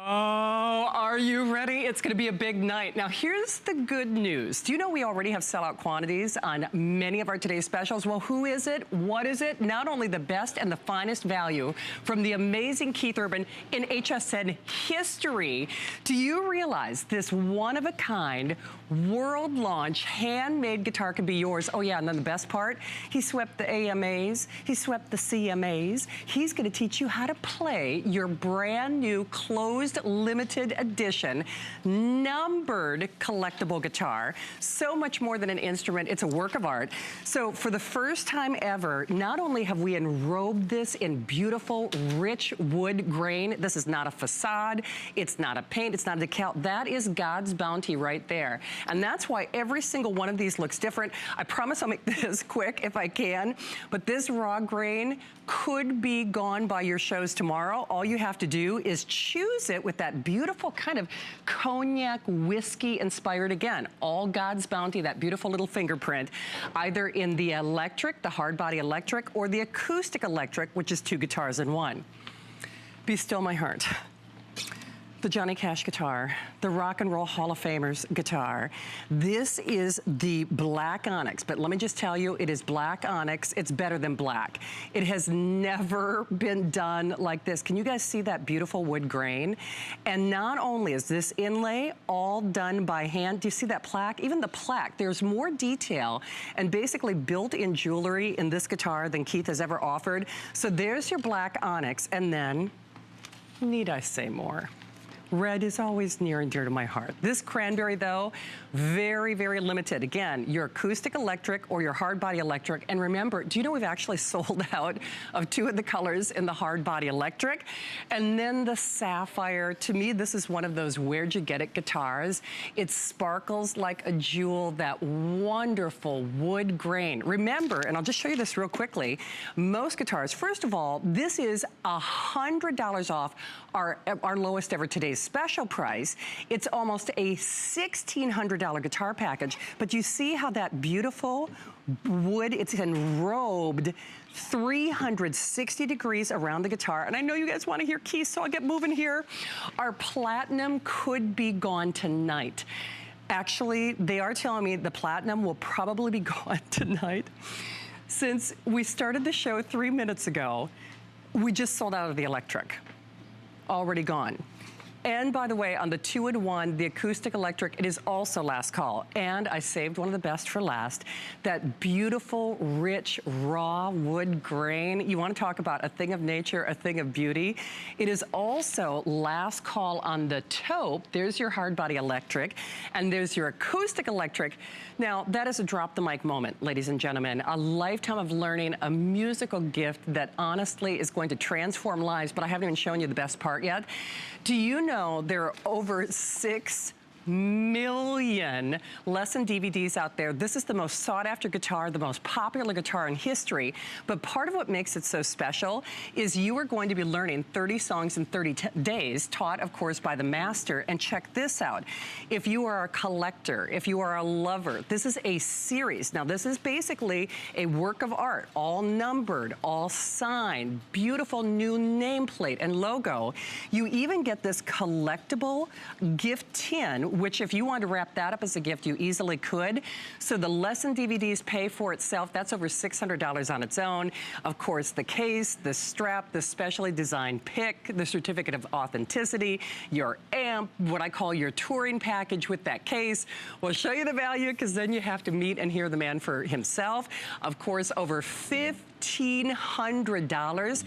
Oh, are you ready? It's gonna be a big night. Now, here's the good news. Do you know we already have sellout quantities on many of our today's specials? Well, who is it? What is it? Not only the best and the finest value from the amazing Keith Urban in HSN history. Do you realize this one-of-a-kind, world-launch, handmade guitar can be yours? Oh yeah, and then the best part, he swept the AMAs, he swept the CMAs. He's gonna teach you how to play your brand new closed limited edition numbered collectible guitar. So much more than an instrument, it's a work of art. So for the first time ever, not only have we enrobed this in beautiful, rich wood grain, this is not a facade, it's not a paint, it's not a decal, that is God's bounty right there. And that's why every single one of these looks different. I promise I'll make this quick if I can, but this raw grain could be gone by your shows tomorrow. All you have to do is choose it with that beautiful kind of cognac whiskey inspired, again, all God's bounty, that beautiful little fingerprint, either in the electric, the hard body electric, or the acoustic electric, which is 2 guitars in one. Be Still My Heart. The Johnny Cash guitar, the Rock and Roll Hall of Famers guitar. This is the black onyx, but let me just tell you, it is black onyx. It's better than black. It has never been done like this. Can you guys see that beautiful wood grain? And not only is this inlay all done by hand, do you see that plaque? Even the plaque, there's more detail and basically built-in jewelry in this guitar than Keith has ever offered. So there's your black onyx, and then, need I say more? Red is always near and dear to my heart. This cranberry, though, very, very limited. Again, your acoustic electric or your hard body electric. And remember, do you know we've actually sold out of 2 of the colors in the hard body electric? And then the sapphire. To me, this is one of those where'd you get it guitars. It sparkles like a jewel, that wonderful wood grain. Remember, and I'll just show you this real quickly, most guitars, first of all, this is $100 off our lowest ever today's special price. It's almost a $1,600 guitar package, but you see how that beautiful wood, it's enrobed 360 degrees around the guitar. And I know you guys want to hear Keith, so I'll get moving here. Our platinum could be gone tonight. Actually, they are telling me the platinum will probably be gone tonight. Since we started the show 3 minutes ago, we just sold out of the electric. Already gone. And by the way, on the 2-in-1, the acoustic electric, it is also last call. And I saved one of the best for last. That beautiful, rich, raw wood grain. You want to talk about a thing of nature, a thing of beauty. It is also last call on the taupe. There's your hard body electric. And there's your acoustic electric. Now, that is a drop the mic moment, ladies and gentlemen. A lifetime of learning, a musical gift that honestly is going to transform lives, but I haven't even shown you the best part yet. Do you know there are over 6 million lesson DVDs out there? This is the most sought after guitar, the most popular guitar in history. But part of what makes it so special is you are going to be learning 30 songs in 30 days, taught of course by the master. And check this out. If you are a collector, if you are a lover, this is a series. Now this is basically a work of art, all numbered, all signed, beautiful new nameplate and logo. You even get this collectible gift tin, which if you wanted to wrap that up as a gift, you easily could. So the lesson DVDs pay for itself. That's over $600 on its own. Of course, the case, the strap, the specially designed pick, the certificate of authenticity, your amp, what I call your touring package with that case. We'll show you the value because then you have to meet and hear the man for himself. Of course, over $1,500.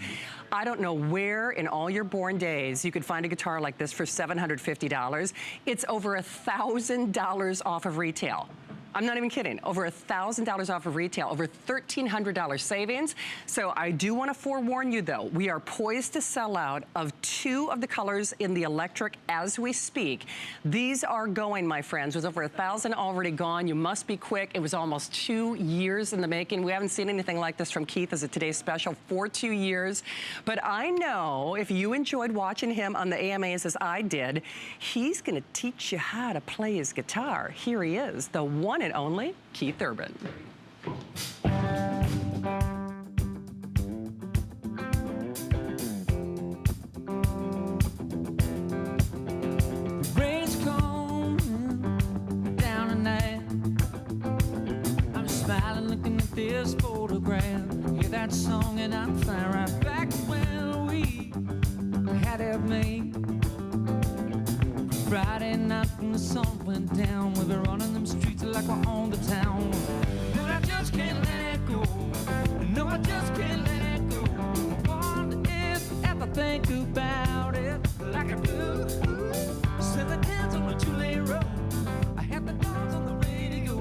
I don't know where in all your born days you could find a guitar like this for $750. It's over $1,000 off of retail. I'm not even kidding. Over $1,000 off of retail, over $1,300 savings. So I do want to forewarn you though, we are poised to sell out of 2 of the colors in the electric as we speak. These are going, my friends. There's over 1,000 already gone. You must be quick. It was almost 2 years in the making. We haven't seen anything like this from Keith as a today's special for 2 years. But I know if you enjoyed watching him on the AMAs as I did, he's going to teach you how to play his guitar. Here he is, the one and only Keith Urban. first photograph, hear that song and I'm flying right back when we had it made. Friday night when the sun went down, we were running them streets like we're on the town. But I just can't let it go. No, I just can't let it go. I wonder if I ever think about it like I do. 7 hands on a two-lane road. I had the dogs on the radio.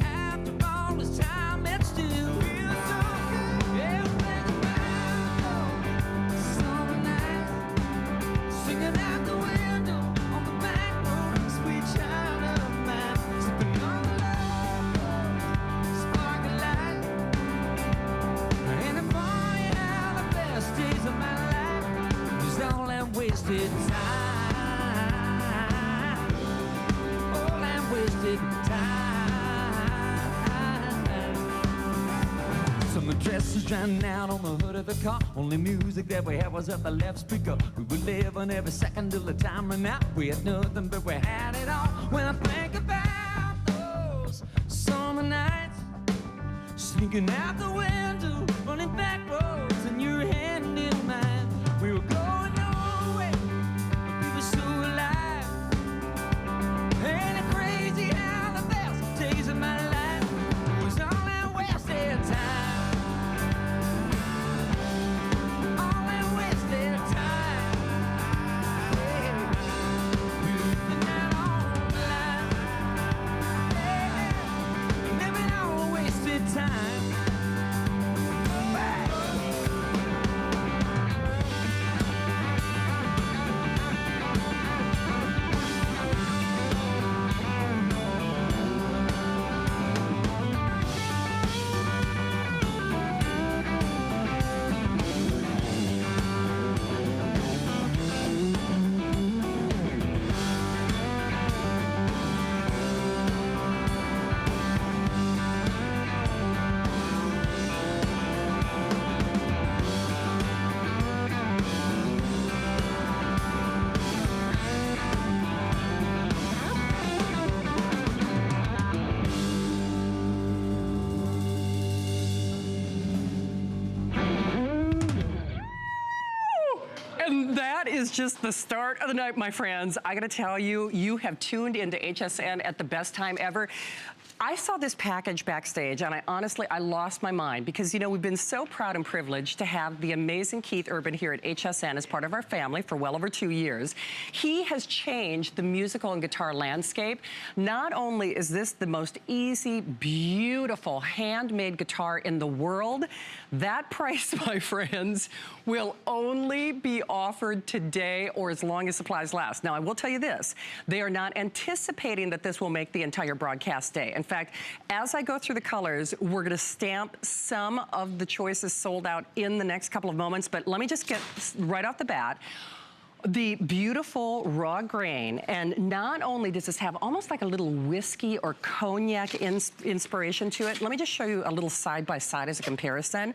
After all this time, it still feels so good. Everything's around, summer night, singing out the window on the back road, sweet child of mine, sipping on the love, sparkling light. And it's funny how the best days of my life is all that wasted time. Wasted time. Some dresses drowned out on the hood of the car. Only music that we had was at the left speaker. We were living every second till the time ran out. We had nothing but we had it all. When I think about those summer nights, sneaking out the window, running back roads, and your hand in mine. We were going nowhere, but we were so alive. And it's crazy how the best days of my life was all that wasted time. All that wasted time. Yeah. We living out on the line. Yeah. Living all wasted time. And that is just the start of the night, my friends. I gotta tell you, you have tuned into HSN at the best time ever. I saw this package backstage and I lost my mind because, you know, we've been so proud and privileged to have the amazing Keith Urban here at HSN as part of our family for well over 2 years. He has changed the musical and guitar landscape. Not only is this the most easy, beautiful, handmade guitar in the world, that price, my friends, will only be offered today or as long as supplies last. Now, I will tell you this, they are not anticipating that this will make the entire broadcast day. In fact, as I go through the colors, we're gonna stamp some of the choices sold out in the next couple of moments, but let me just get right off the bat. The beautiful raw grain, and not only does this have almost like a little whiskey or cognac inspiration to it, let me just show you a little side by side as a comparison.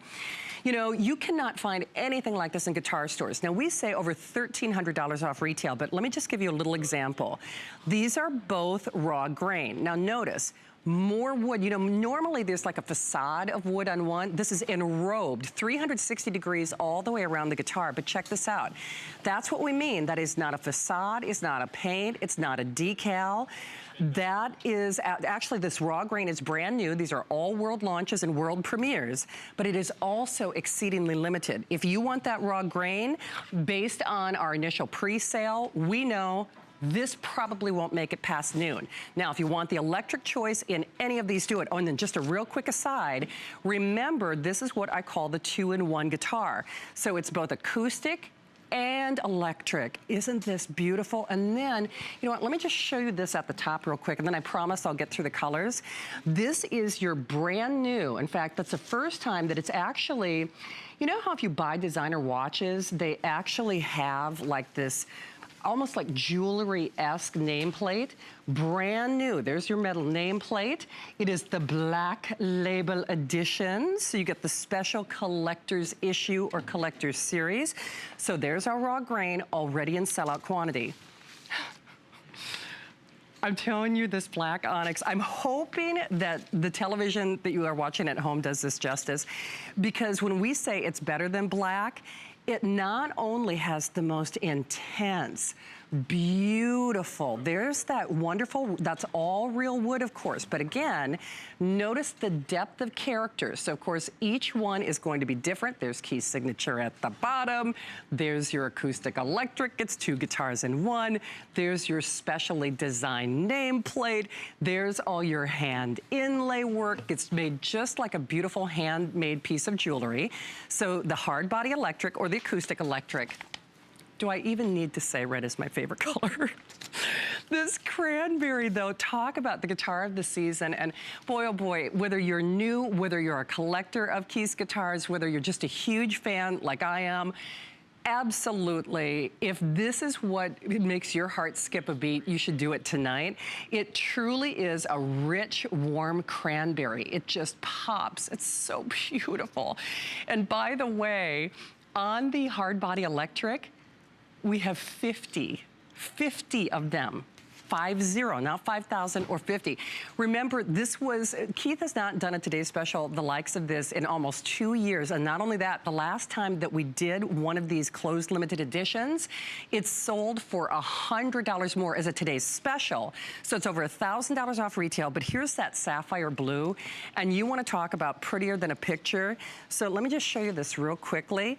You know, you cannot find anything like this in guitar stores. Now, we say over $1,300 off retail, but let me just give you a little example. These are both raw grain. Now, notice, more wood. You know, normally there's like a facade of wood on one. This is enrobed, 360 degrees all the way around the guitar. But check this out. That's what we mean. That is not a facade, it's not a paint, it's not a decal. That is, actually this raw grain is brand new. These are all world launches and world premieres, but it is also exceedingly limited. If you want that raw grain, based on our initial pre-sale, we know this probably won't make it past noon. Now, if you want the electric choice in any of these, do it. Oh, and then just a real quick aside, remember, this is what I call the 2-in-1 guitar. So it's both acoustic and electric. Isn't this beautiful? And then, you know what, let me just show you this at the top real quick, and then I promise I'll get through the colors. This is your brand new, in fact, that's the first time that it's actually, you know how if you buy designer watches, they actually have like this almost like jewelry-esque nameplate, brand new. There's your metal nameplate. It is the Black Label Edition, so you get the special collector's issue or collector's series. So there's our raw grain already in sellout quantity. I'm telling you, this black onyx, I'm hoping that the television that you are watching at home does this justice, because when we say it's better than black, it not only has the most intense, beautiful, there's that wonderful, that's all real wood, of course, but again, notice the depth of character. So of course, each one is going to be different. There's Keith's signature at the bottom. There's your acoustic electric. It's 2 guitars in one. There's your specially designed nameplate. There's all your hand inlay work. It's made just like a beautiful handmade piece of jewelry. So the hard body electric or the acoustic electric. Do I even need to say red is my favorite color? This cranberry, though, talk about the guitar of the season. And boy, oh boy, whether you're new, whether you're a collector of Keith's guitars, whether you're just a huge fan like I am, absolutely, if this is what makes your heart skip a beat, you should do it tonight. It truly is a rich, warm cranberry. It just pops. It's so beautiful. And by the way, on the hard body electric, we have 50 of them. 50, not 5,000 or 50. Remember, this was, Keith has not done a Today's Special, the likes of this, in almost 2 years. And not only that, the last time that we did one of these closed limited editions, it sold for $100 more as a Today's Special. So it's over $1,000 off retail, but here's that sapphire blue. And you want to talk about prettier than a picture. So let me just show you this real quickly.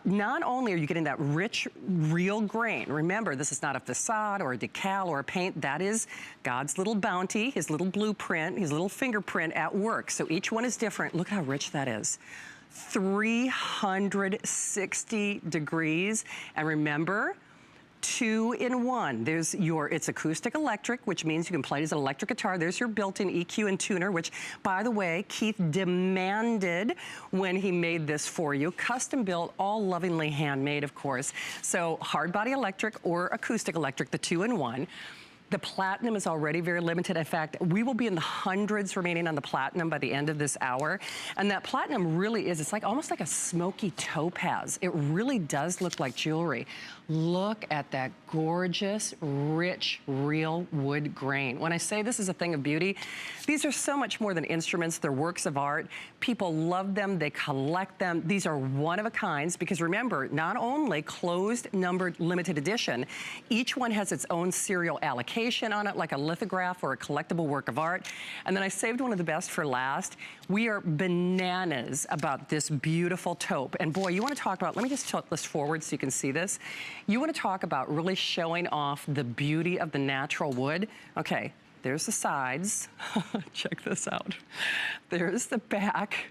Not only are you getting that rich, real grain, remember, this is not a facade or a decal or paint. That is God's little bounty, his little blueprint, his little fingerprint at work. So each one is different. Look how rich that is. 360 degrees. And remember, 2-in-1. There's your, it's acoustic electric, which means you can play it as an electric guitar. There's your built-in EQ and tuner, which, by the way, Keith demanded when he made this for you. Custom built, all lovingly handmade, of course. So hard body electric or acoustic electric, the 2-in-1. The platinum is already very limited. In fact, we will be in the hundreds remaining on the platinum by the end of this hour. And that platinum really is, it's like almost like a smoky topaz. It really does look like jewelry. Look at that gorgeous, rich, real wood grain. When I say this is a thing of beauty, these are so much more than instruments. They're works of art. People love them. They collect them. These are one-of-a-kinds because remember, not only closed, numbered, limited edition, each one has its own serial allocation on it, like a lithograph or a collectible work of art. And then I saved one of the best for last. We are bananas about this beautiful taupe. And boy, you want to talk about, let me just tilt this forward so you can see this. You want to talk about really showing off the beauty of the natural wood. Okay, there's the sides. Check this out. There's the back.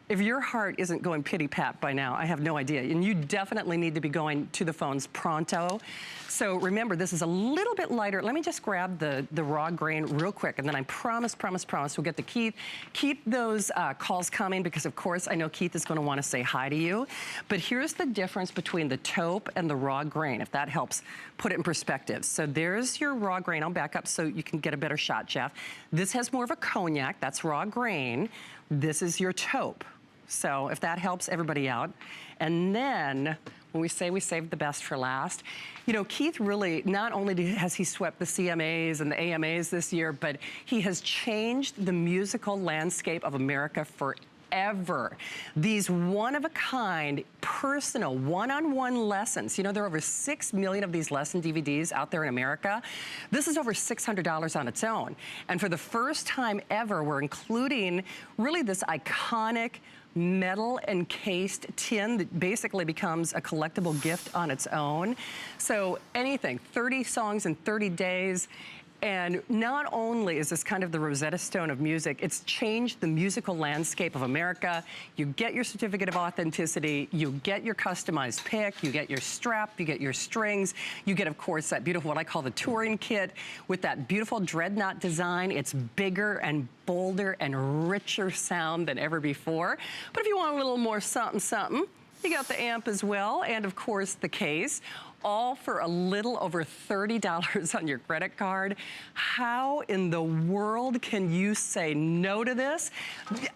If your heart isn't going pity-pat by now, I have no idea. And you definitely need to be going to the phones pronto. So remember, this is a little bit lighter. Let me just grab the raw grain real quick, and then I promise, we'll get to Keith. Keep those calls coming because, of course, I know Keith is going to want to say hi to you. But here's the difference between the taupe and the raw grain, if that helps put it in perspective. So there's your raw grain. I'll back up so you can get a better shot, Jeff. This has more of a cognac. That's raw grain. This is your taupe. So if that helps everybody out. And then when we say we saved the best for last, you know, Keith really, not only has he swept the CMAs and the AMAs this year, but he has changed the musical landscape of America forever. These one-of-a-kind, personal, one-on-one lessons. You know, there are over 6 million of these lesson DVDs out there in America. This is over $600 on its own. And for the first time ever, we're including really this iconic metal encased tin that basically becomes a collectible gift on its own. So anything, 30 songs in 30 days. And not only is this kind of the Rosetta Stone of music, it's changed the musical landscape of America. You get your certificate of authenticity, you get your customized pick, you get your strap, you get your strings, you get, of course, that beautiful, what I call the touring kit with that beautiful dreadnought design. It's bigger and bolder and richer sound than ever before. But if you want a little more something, something, you got the amp as well, and of course the case, all for a little over $30 on your credit card. How in the world can you say no to this?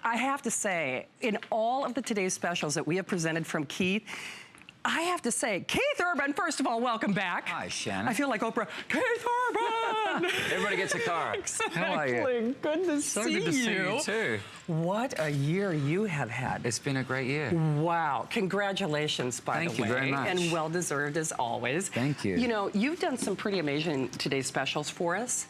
I have to say, in all of the Today's Specials that we have presented from Keith, I have to say, Keith Urban, first of all, welcome back. Hi, Shannon. I feel like Oprah. Keith Urban! Everybody gets a car. Exactly. How are you? Good to So see good to see you, too. What a year you have had. It's been a great year. Wow. Congratulations, by the way. Thank you very much. And well-deserved, as always. Thank you. You know, you've done some pretty amazing today's specials for us.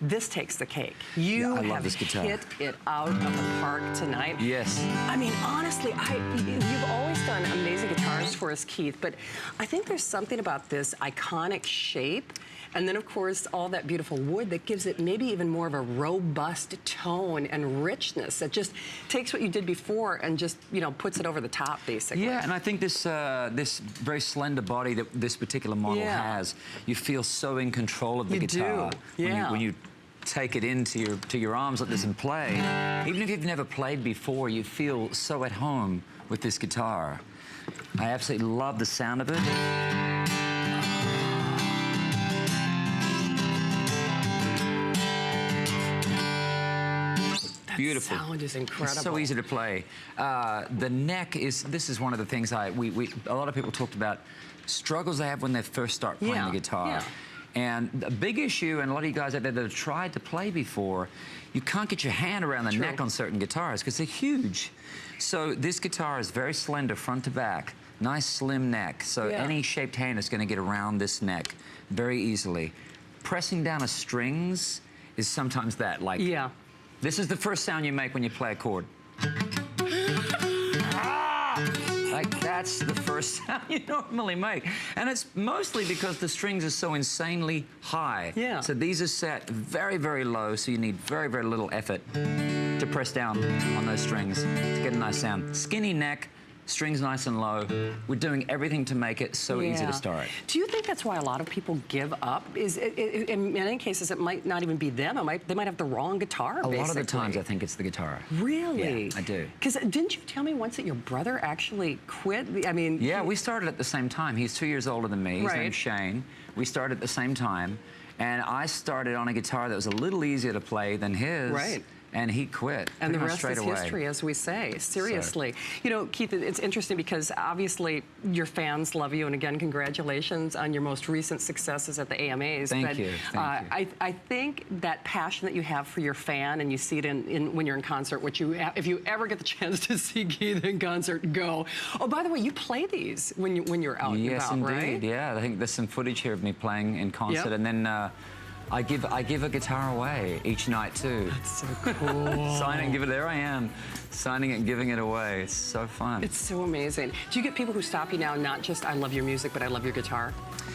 This takes the cake. You I love have this guitar. hit it out of the park tonight. Yes. I mean, honestly, you've always done amazing guitars for us, Keith, but I think there's something about this iconic shape, and then, of course, all that beautiful wood that gives it maybe even more of a robust tone and richness that just takes what you did before and just, you know, puts it over the top, basically. Yeah, and I think this this very slender body that this particular model has, you feel so in control of the guitar. When you take it into your arms like this and play. Even if you've never played before, you feel so at home with this guitar. I absolutely love the sound of it. Beautiful. Sound is incredible. It's so easy to play. The neck is, this is one of the things a lot of people talked about, struggles they have when they first start playing the guitar. Yeah. And a big issue, and a lot of you guys out there that have tried to play before, you can't get your hand around the neck on certain guitars because they're huge. So this guitar is very slender front to back, nice slim neck. So any shaped hand is going to get around this neck very easily. Pressing down a strings is sometimes that, like, this is the first sound you make when you play a chord. Like, that's the first sound you normally make. And it's mostly because the strings are so insanely high. Yeah. So these are set very, very low, so you need very, very little effort to press down on those strings to get a nice sound. Skinny neck, strings nice and low. We're doing everything to make it so easy to start. Do you think that's why a lot of people give up? In many cases, it might not even be them. They might have the wrong guitar, A lot of the times, I think it's the guitar. Really? Yeah, I do. Because didn't you tell me once that your brother actually quit? I mean... Yeah, we started at the same time. He's 2 years older than me. His name's Shane. We started at the same time. And I started on a guitar that was a little easier to play than his. Right. And he quit. And the rest is history, as we say. Seriously. So. You know, Keith, it's interesting because obviously your fans love you. And again, congratulations on your most recent successes at the AMAs. Thank you. Thank you. I think that passion that you have for your fan, and you see it when you're in concert, which if you ever get the chance to see Keith in concert, go. Oh, by the way, you play these when you're out and about, right? Yes, indeed. Yeah, I think there's some footage here of me playing in concert. And then I give a guitar away each night too. That's so cool. Sign it and give it. There I am, signing it and giving it away. It's so fun. It's so amazing. Do you get people who stop you now, not just I love your music, but I love your guitar?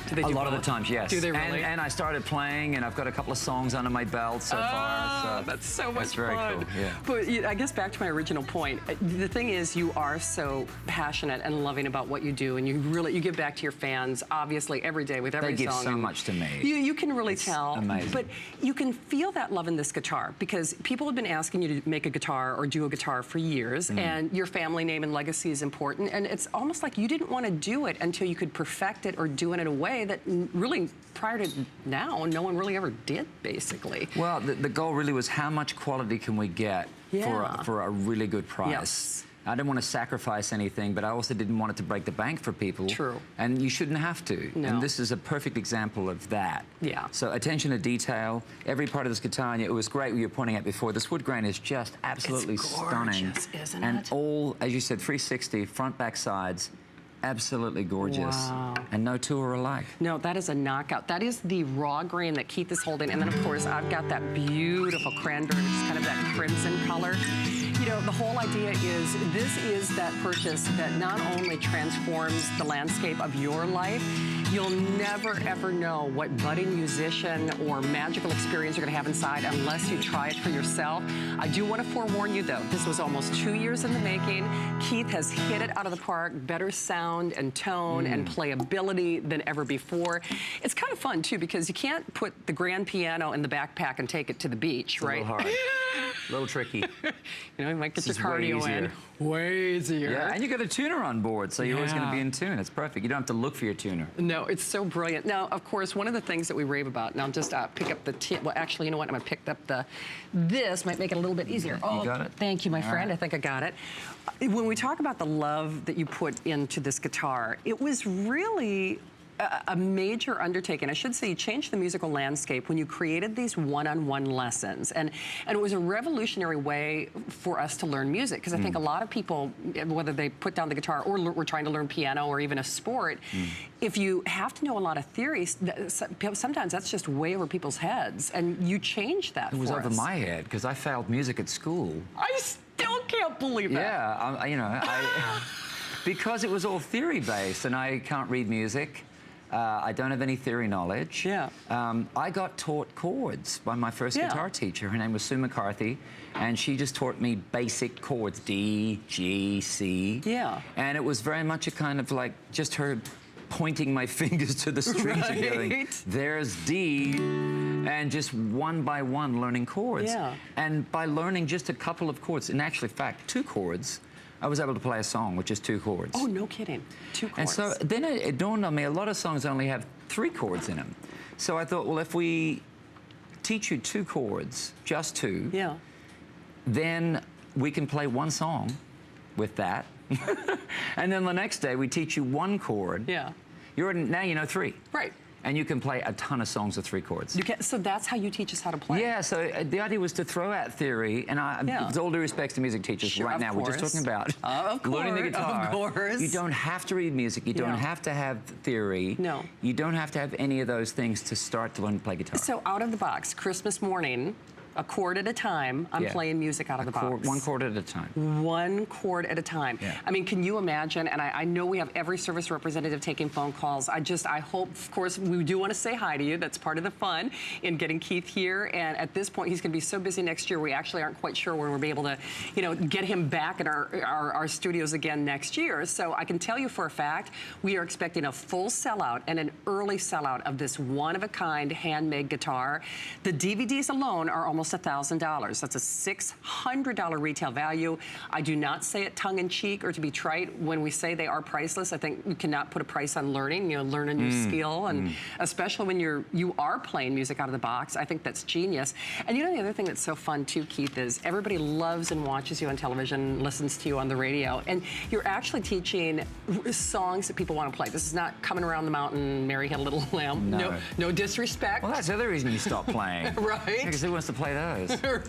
Do they do a lot of the times, yes. Do they really? And I started playing, and I've got a couple of songs under my belt so far. So that's so much fun. That's very cool. Yeah. But I guess back to my original point. The thing is, you are so passionate and loving about what you do, and you give back to your fans, obviously, every day with every song. They give so much to me. You can really tell. Amazing. But you can feel that love in this guitar because people have been asking you to make a guitar or do a guitar for years, and your family name and legacy is important. And it's almost like you didn't want to do it until you could perfect it or do it in a way that really, prior to now, no one really ever did, basically. Well, the goal really was how much quality can we get for a really good price. Yes. I didn't want to sacrifice anything, but I also didn't want it to break the bank for people. True. And you shouldn't have to. No. And this is a perfect example of that. Yeah. So attention to detail, every part of this guitar, and it was great what you were pointing at before. This wood grain is just absolutely stunning. Isn't and it? all, as you said, 360, front, back, sides. Absolutely gorgeous. Wow. And no two are alike. No, that is a knockout. That is the raw grain that Keith is holding. And then, of course, I've got that beautiful cranberry, which is kind of that crimson color. You know, the whole idea is this is that purchase that not only transforms the landscape of your life, you'll never, ever know what budding musician or magical experience you're going to have inside unless you try it for yourself. I do want to forewarn you, though. This was almost 2 years in the making. Keith has hit it out of the park. Better sound and tone and playability than ever before. It's kind of fun, too, because you can't put the grand piano in the backpack and take it to the beach, right? It's a little hard. A little tricky. You know, you might get your This is way cardio in. easier. Way easier. Yeah, and you got a tuner on board, so you're always going to be in tune. It's perfect. You don't have to look for your tuner. No, it's so brilliant. Now, of course, one of the things that we rave about, and I'll just pick up the tip. Well, actually, you know what? I'm going to pick up this might make it a little bit easier. Oh, you got it? Thank you, my friend. right. I think I got it. When we talk about the love that you put into this guitar, it was really a major undertaking. I should say you changed the musical landscape when you created these one-on-one lessons. And it was a revolutionary way for us to learn music, because I think a lot of people, whether they put down the guitar or were trying to learn piano or even a sport, if you have to know a lot of theories, sometimes that's just way over people's heads. And you changed that for us. It was over my head, because I failed music at school. I still can't believe that. Yeah, you know, because it was all theory-based, and I can't read music. I don't have any theory knowledge. Yeah. I got taught chords by my first guitar teacher. Her name was Sue McCarthy, and she just taught me basic chords, D, G, C. Yeah. And it was very much a kind of like just her pointing my fingers to the strings and going, there's D, and just one by one learning chords. Yeah. And by learning just a couple of chords, in actual fact, 2 chords, I was able to play a song with just 2 chords. Oh, no kidding. 2 chords. And so then it dawned on me, a lot of songs only have 3 chords in them. So I thought, well, if we teach you 2 chords, just 2, then we can play 1 song with that. And then the next day we teach you 1 chord. Yeah. Now you know 3. Right. And you can play a ton of songs with 3 chords. You can, so that's how you teach us how to play. Yeah, so the idea was to throw out theory, and with all due respect to music teachers, right now we're just talking about learning the guitar. Of course. You don't have to read music. You don't have to have theory. No. You don't have to have any of those things to start to learn to play guitar. So out of the box, Christmas morning, a chord at a time, I'm playing music out of the box. 1 chord at a time. 1 chord at a time. Yeah. I mean, can you imagine, and I know we have every service representative taking phone calls. I hope, of course, we do want to say hi to you. That's part of the fun in getting Keith here. And at this point, he's going to be so busy next year, we actually aren't quite sure when we'll be able to, you know, get him back in our studios again next year. So I can tell you for a fact, we are expecting a full sellout and an early sellout of this one-of-a-kind handmade guitar. The DVDs alone are almost $1,000. That's a $600 retail value. I do not say it tongue-in-cheek or to be trite when we say they are priceless. I think you cannot put a price on learning, you know, learn a new skill, and especially when you are playing music out of the box. I think that's genius. And you know, the other thing that's so fun too, Keith, is everybody loves and watches you on television, listens to you on the radio, and you're actually teaching songs that people want to play. This is not Coming Around the Mountain, Mary Had a Little Lamb. No disrespect. Well, that's the other reason you stopped playing. Right. Because who wants to play those?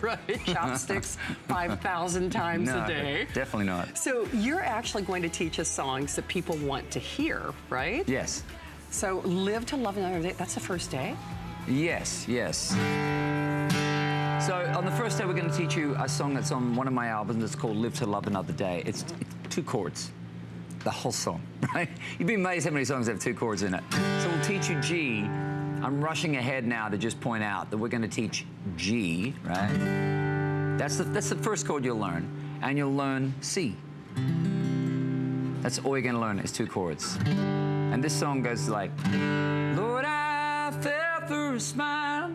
Right. Chopsticks 5,000 times a day. Definitely not. So you're actually going to teach us songs that people want to hear, right? Yes. So Live to Love Another Day, that's the first day? Yes, yes. So on the first day, we're going to teach you a song that's on one of my albums. It's called Live to Love Another Day. It's 2 chords, the whole song, right? You'd be amazed how many songs have 2 chords in it. So we'll teach you G. I'm rushing ahead now to just point out that we're going to teach G, right? That's the first chord you'll learn. And you'll learn C. That's all you're going to learn is 2 chords. And this song goes like, Lord, I fell for a smile.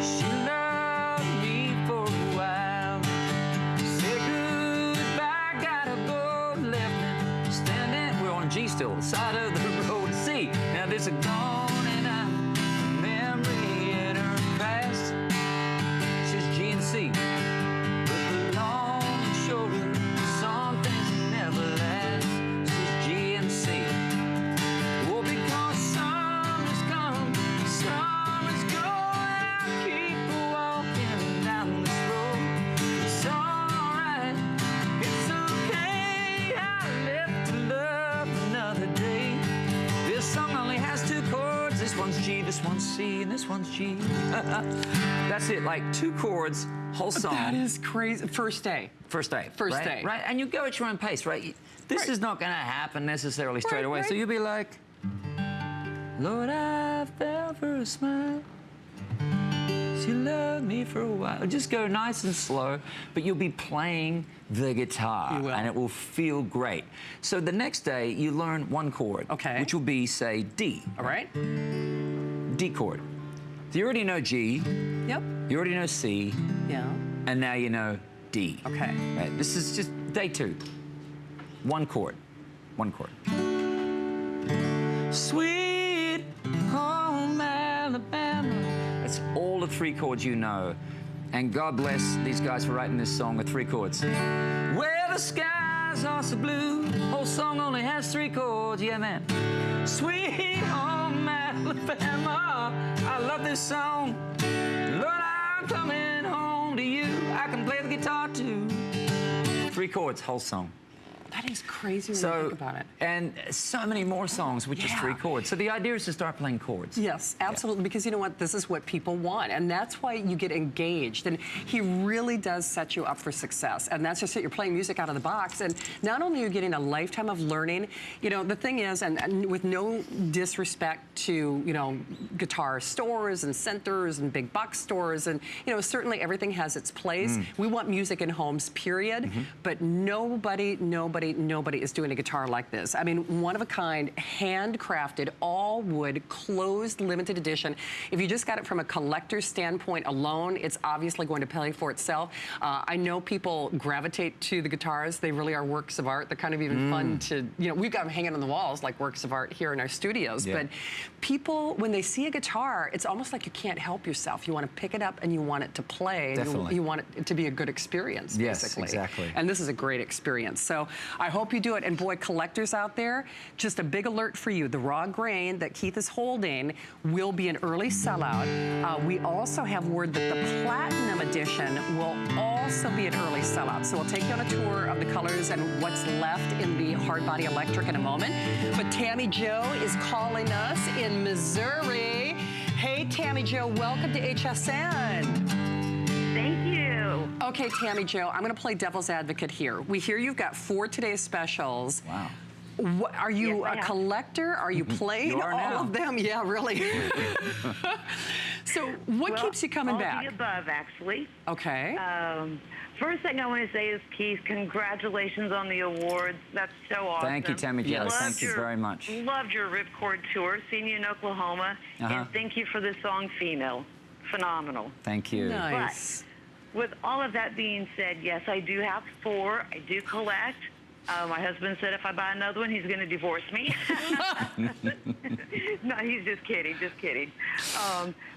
She loved me for a while. Said goodbye, gotta go, left me standing. We're on G still, side of the road. C. Now this is gone and I memory in her past. It's just G and C. But the long and short of some things never last. It's just G and C. Well, because summer's come, summer's going, I keep walking down this road. It's alright, it's okay. I live to love another day. This song only has 2 chords. This one's G, this one's C, and this one's G. That's it, like 2 chords, whole song. That is crazy. First day. First day. First right? day. Right, and you go at your own pace, right? This is not going to happen necessarily straight away. So you'll be like, Lord, I fell for a smile. She loved me for a while. Just go nice and slow, but you'll be playing the guitar, and it will feel great. So the next day, you learn 1 chord, which will be, say, D. All right. D chord. So you already know G. Yep. You already know C. Yeah. And now you know D. Okay. Right, this is just day 2. 1 chord. 1 chord. Sweet home Alabama. That's all the 3 chords you know. And God bless these guys for writing this song with 3 chords. Where the skies are so blue, whole song only has 3 chords, yeah man. Sweet home Alabama, I love this song. Lord, I'm coming home to you. I can play the guitar too. 3 chords, whole song. That is crazy when you think about it. And so many more songs with just 3 chords. So the idea is to start playing chords. Yes, absolutely, because you know what? This is what people want, and that's why you get engaged. And he really does set you up for success. And that's just it. You're playing music out of the box. And not only are you getting a lifetime of learning, you know, the thing is, and with no disrespect to, you know, guitar stores and centers and big box stores, and, you know, certainly everything has its place. We want music in homes, period. But nobody is doing a guitar like this. I mean, one of a kind, handcrafted, all wood, closed, limited edition. If you just got it from a collector's standpoint alone, it's obviously going to pay for itself. I know people gravitate to the guitars. They really are works of art. They're kind of even fun to, you know, we've got them hanging on the walls like works of art here in our studios. But people, when they see a guitar, it's almost like you can't help yourself. You want to pick it up and you want it to play. Definitely. You want it to be a good experience, basically. Yes, exactly. And this is a great experience. So I hope you do it. And boy, collectors out there, just a big alert for you. The raw grain that Keith is holding will be an early sellout. We also have word that the Platinum Edition will also be an early sellout. So we'll take you on a tour of the colors and what's left in the hardbody electric in a moment. But Tammy Jo is calling us in Missouri. Hey, Tammy Jo, welcome to HSN. Thank you. Okay, Tammy Jo, I'm going to play devil's advocate here. We hear you've got 4 today's specials. Wow. What, are you Yes, I a have. collector? Are you playing You are all now. of them? Yeah, really. So what Well, keeps you coming all back? Of the above, actually. Okay. First thing I want to say is, Keith, congratulations on the awards. That's so awesome. Thank you, Tammy Jo. Yes. Thank you very much. Loved your Ripcord tour, seeing you in Oklahoma. And thank you for the song Female. Phenomenal. Thank you. Nice. With all of that being said, yes, I do have 4. I do collect. My husband said if I buy another one, he's going to divorce me. No, he's just kidding, just kidding.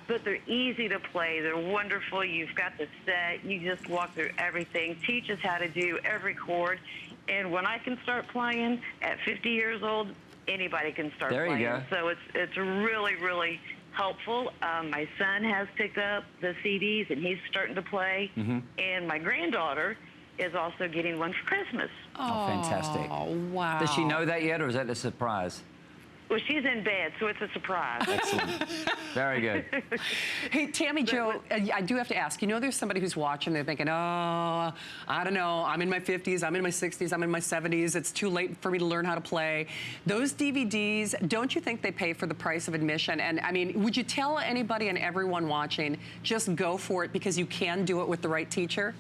But they're easy to play. They're wonderful. You've got the set. You just walk through everything. Teach us how to do every chord. And when I can start playing at 50 years old, anybody can start There you playing. go. So it's really, really helpful. My son has picked up the CDs, and he's starting to play. And my granddaughter is also getting one for Christmas. Oh, fantastic. Oh, wow. Does she know that yet, or is that a surprise? Well, she's in bed, so it's a surprise. Excellent. Very good. Hey, Tammy Jo, I do have to ask, you know there's somebody who's watching, they're thinking, oh, I don't know, I'm in my 50s, I'm in my 60s, I'm in my 70s, it's too late for me to learn how to play. Those DVDs, don't you think they pay for the price of admission? And I mean, would you tell anybody and everyone watching, just go for it because you can do it with the right teacher?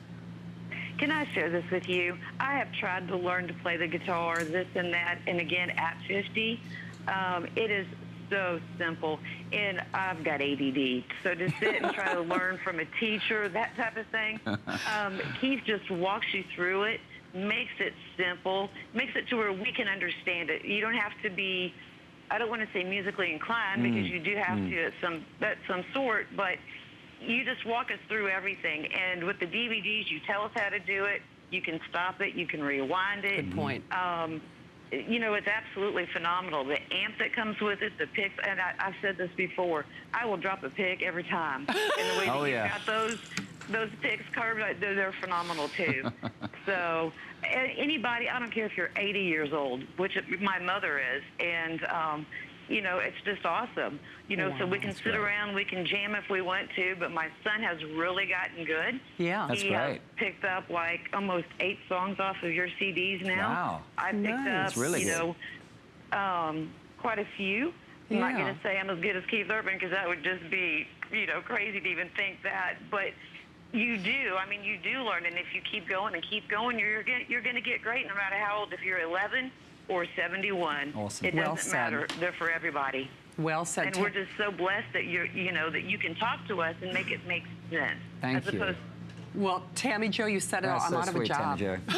Can I share this with you? I have tried to learn to play the guitar, this and that, and again, at 50, it is so simple, and I've got ADD. So to sit and try to learn from a teacher, that type of thing, Keith just walks you through it, makes it simple, makes it to where we can understand it. You don't have to be, I don't want to say musically inclined, because you do have to at some sort, but you just walk us through everything. And with the DVDs, you tell us how to do it. You can stop it. You can rewind it. Good point. You know, it's absolutely phenomenal. The amp that comes with it, the picks, and I've said this before, I will drop a pick every time. And the way that you've got those picks carved, they're phenomenal too. So anybody, I don't care if you're 80 years old, which my mother is, and you know, it's just awesome. You know, so we can sit around, we can jam if we want to, but my son has really gotten good. Yeah. That's He has great. picked up like almost 8 songs off of your CDs now. Wow. I picked That's up, really you good. know, quite a few. I'm not Yeah. going to say I'm as good as Keith Urban, because that would just be, you know, crazy to even think that. But you do. I mean, you do learn, and if you keep going and keep going, you're going to get great no matter how old. If you're 11 or 71, Awesome. it Well doesn't said. matter. They're for everybody. Well said. And we're just so blessed that you know, that you can talk to us and make it make sense. Thank as you. opposed Well, Tammy Jo, you said it all. I'm so out of a sweet, job. Tammy Jo.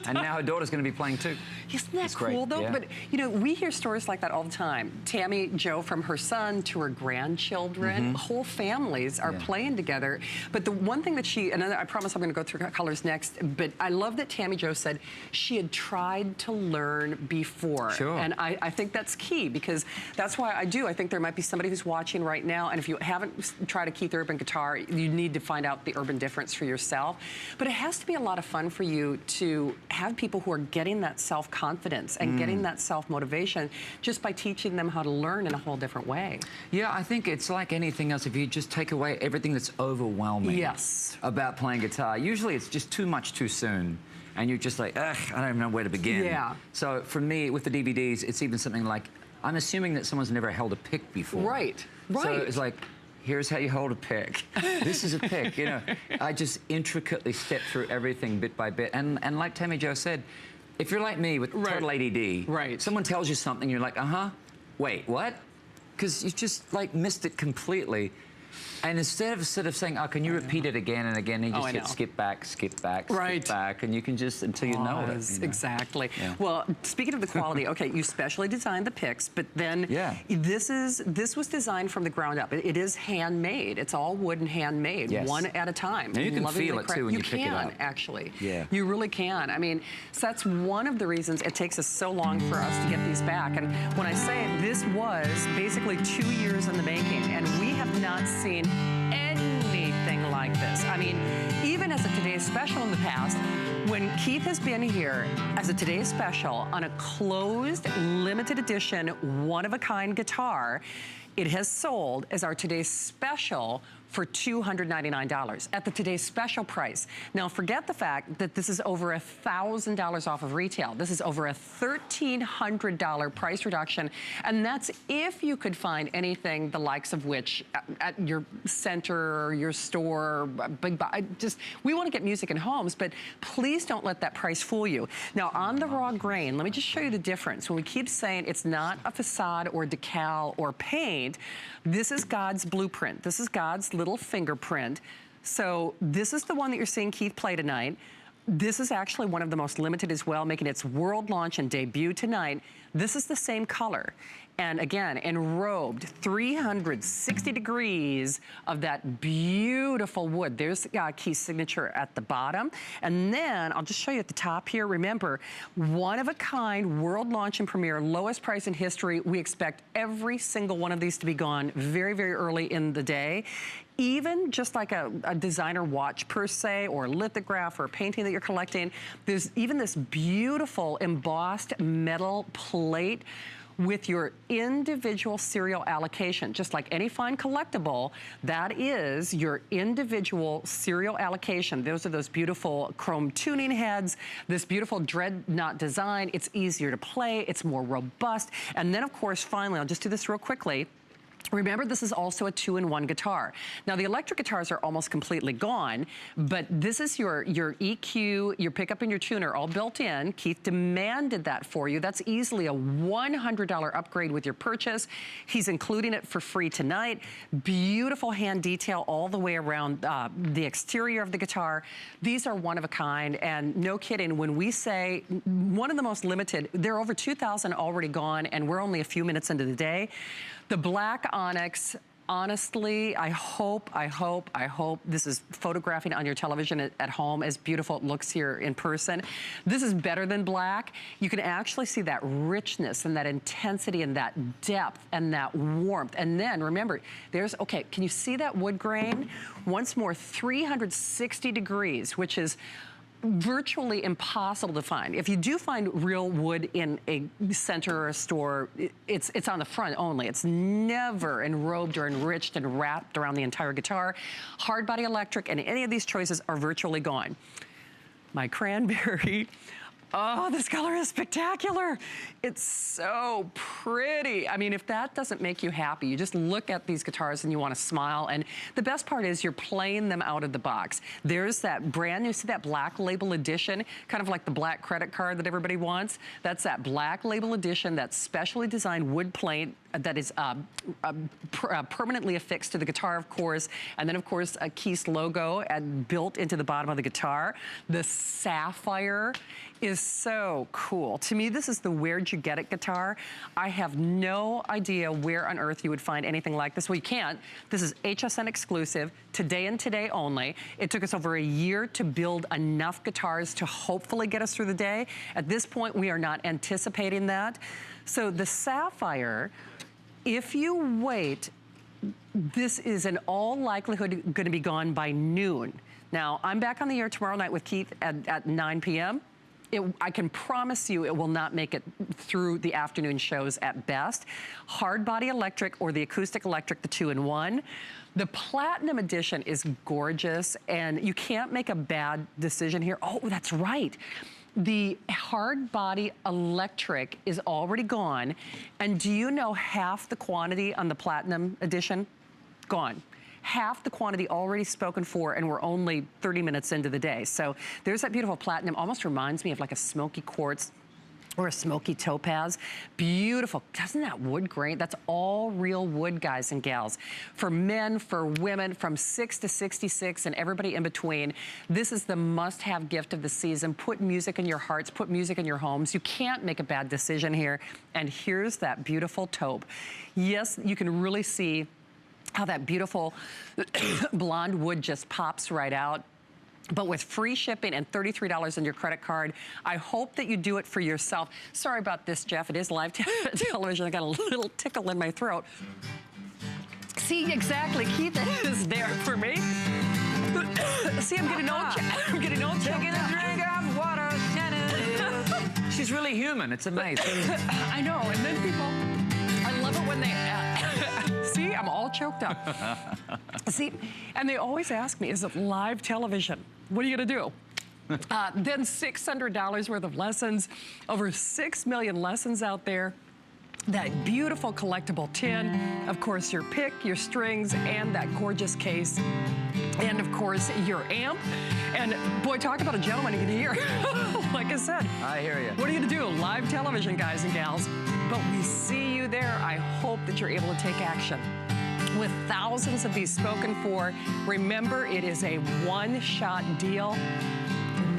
And now her daughter's going to be playing too. Isn't that It's cool, great, though? yeah. But, you know, we hear stories like that all the time. Tammy Jo, from her son to her grandchildren, whole families are playing together. But the one thing that she, and I promise I'm going to go through colors next, but I love that Tammy Jo said she had tried to learn before. Sure. And I think that's key, because that's why I think there might be somebody who's watching right now, and if you haven't tried a Keith Urban guitar, you need to find out the urban difference for yourself. But it has to be a lot of fun for you to have people who are getting that self-confidence and getting that self-motivation just by teaching them how to learn in a whole different way. Yeah, I think it's like anything else. If you just take away everything that's overwhelming about playing guitar, usually it's just too much too soon. And you're just like, ugh, I don't even know where to begin. Yeah. So for me, with the DVDs, it's even something like, I'm assuming that someone's never held a pick before. Right, right. So it's like, here's how you hold a pick. This is a pick, you know. I just intricately step through everything bit by bit. And like Tammy Jo said, if you're like me with total ADD, someone tells you something, you're like, wait, what? Because you just like missed it completely. And instead of saying, oh, can you repeat it again and again, you just hit skip back, skip back, skip back, and you can just, until you know it. You know? Exactly. Yeah. Well, speaking of the quality, okay, you specially designed the picks, but then this was designed from the ground up. It is handmade. It's all wood and handmade, one at a time. And you can feel it, too, when you pick it up. You can, actually. Yeah. You really can. I mean, so that's one of the reasons it takes us so long for us to get these back. And when I say it, this was basically 2 years in the making, and we have not seen anything like this. I mean, even as a Today's Special in the past, when Keith has been here as a Today's Special on a closed, limited edition, one-of-a-kind guitar, it has sold as our Today's Special for $299 at the Today's Special price. Now, forget the fact that this is over $1,000 off of retail. This is over a $1,300 price reduction, and that's if you could find anything the likes of which at your center or your store, we want to get music in homes, but please don't let that price fool you. Now, on the raw grain, let me just show you the difference. When we keep saying it's not a facade or decal or paint, this is God's blueprint. This is God's little fingerprint. So this is the one that you're seeing Keith play tonight. This is actually one of the most limited as well, making its world launch and debut tonight. This is the same color. And again, enrobed 360 degrees of that beautiful wood. There's Keith's signature at the bottom. And then I'll just show you at the top here. Remember, one of a kind, world launch and premiere, lowest price in history. We expect every single one of these to be gone very, very early in the day. Even just like a designer watch per se, or lithograph or painting that you're collecting, there's even this beautiful embossed metal plate with your individual serial allocation. Just like any fine collectible, that is your individual serial allocation. Those are those beautiful chrome tuning heads, this beautiful dreadnought design. It's easier to play, it's more robust. And then, of course, finally, I'll just do this real quickly. Remember, this is also a 2-in-1 guitar. Now, the electric guitars are almost completely gone, but this is your EQ, your pickup and your tuner all built in. Keith demanded that for you. That's easily a $100 upgrade with your purchase. He's including it for free tonight. Beautiful hand detail all the way around the exterior of the guitar. These are one of a kind, and no kidding, when we say one of the most limited, there are over 2,000 already gone, and we're only a few minutes into the day. The black onyx, honestly, I hope this is photographing on your television at home as beautiful it looks here in person. This is better than black. You can actually see that richness and that intensity and that depth and that warmth. And then remember, okay, can you see that wood grain? Once more, 360 degrees, which is virtually impossible to find. If you do find real wood in a center or a store, it's on the front only. It's never enrobed or enriched and wrapped around the entire guitar. Hard body electric, and any of these choices are virtually gone. My cranberry. Oh, this color is spectacular. It's so pretty. I mean, if that doesn't make you happy, you just look at these guitars and you want to smile. And the best part is you're playing them out of the box. There's that brand new, see that black label edition, kind of like the black credit card that everybody wants. That's that black label edition, that specially designed wood plate that is permanently affixed to the guitar, of course, and then, of course, a Keith's logo built into the bottom of the guitar. The Sapphire is so cool. To me, this is the Where'd You Get It guitar. I have no idea where on earth you would find anything like this. Well, you can't. This is HSN exclusive, today and today only. It took us over a year to build enough guitars to hopefully get us through the day. At this point, we are not anticipating that. So the Sapphire, if you wait, this is in all likelihood going to be gone by noon. Now, I'm back on the air tomorrow night with Keith at 9 p.m. I can promise you it will not make it through the afternoon shows at best. Hard body electric or the acoustic electric, the 2-in-1. The Platinum Edition is gorgeous, and you can't make a bad decision here. Oh, that's right. The hard body electric is already gone. And do you know half the quantity on the Platinum Edition? Gone. Half the quantity already spoken for, and we're only 30 minutes into the day. So there's that beautiful platinum. Almost reminds me of like a smoky quartz or a smoky topaz. Beautiful. Doesn't that wood grain? That's all real wood, guys and gals. For men, for women, from 6 to 66 and everybody in between, this is the must-have gift of the season. Put music in your hearts, put music in your homes. You can't make a bad decision here. And here's that beautiful taupe. Yes, you can really see how that beautiful blonde wood just pops right out. But with free shipping and $33 on your credit card, I hope that you do it for yourself. Sorry about this, Jeff. It is live television. I got a little tickle in my throat. See, exactly. Keith is there for me. See, I'm getting old. I'm getting old. Taking a drink of water. She's really human. It's amazing. I know. And then people, I love it when they... See, I'm all choked up. See, and they always ask me, is it live television? What are you gonna do? Then $600 worth of lessons, over 6 million lessons out there. That beautiful collectible tin, of course, your pick, your strings, and that gorgeous case. And of course, your amp. And boy, talk about a gentleman you can hear. Like I said. I hear you. What are you gonna do? Live television, guys and gals. But we see you there. I hope that you're able to take action. With thousands of these spoken for, remember, it is a one-shot deal.